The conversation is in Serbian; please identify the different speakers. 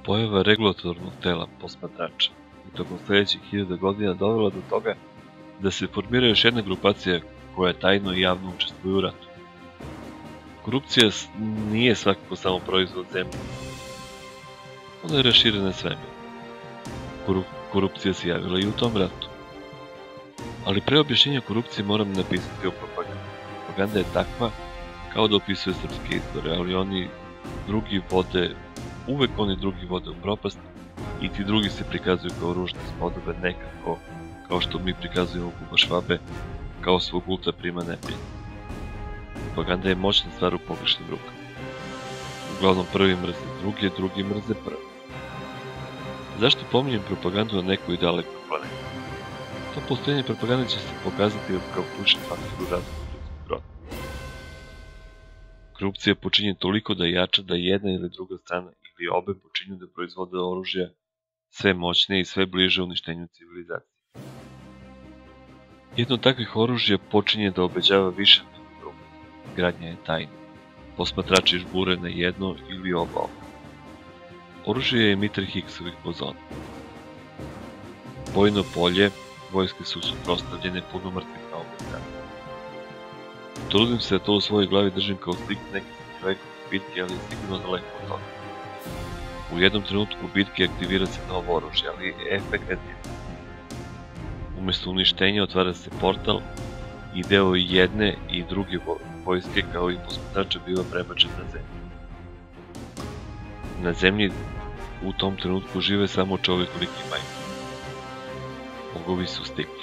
Speaker 1: Pojava regulatornog tela posmatrača je tokom sljedećih 1000 godina dovela do toga da se formira još jedna grupacija koja tajno i javno učestvuje u ratu. Korupcija nije svakako samo proizvod zemlje. Ona je raširena svemir. Korupcija se javila i u tom ratu. Ali pre objašnjenja korupcije moram napisati o propagandu. Propaganda je takva kao da opisuje srpske izbore, ali uvek oni drugi vode u propast i ti drugi se prikazuju kao ružne spodobe, nekako kao što mi prikazujemo Kuba Švabe kao svog ultra prima neprijatelja. Propaganda je moćna stvar u pogrešnim rukama. Uglavnom prvi mrze drugi, drugi mrze prvi. Zašto pominjem propagandu na nekoj dalekoj planeti? To postojanje propagande će se pokazati kao ključni faktor u razvoju ljudskog roda. Korupcija počinje toliko da jača da jedna ili druga strana ili obe počinju da proizvode oružja sve moćnije i sve bliže uništenju civilizacije. Jedno od takvih oružja počinje da obećava više nego drugo. Gradnja je tajna. Posmatrači žbure na jedno ili oba oka. Oružje je emitter Higgsovih bozona. Bojno polje, vojske su suprotstavljene puno mrtvih na obe strane. Trudim se da to u svojoj glavi držim kao sliku neke srednjovekove bitke, ali je sigurno daleko od toga. U jednom trenutku bitke aktivira se novo oružje, ali efekt je. Umesto uništenja otvara se portal i deo jedne i druge vojske kao i posmatrača biva prebačen na zemlju. Na zemlji u tom trenutku žive samo čovek, lik i majka. Bogovi su stigli.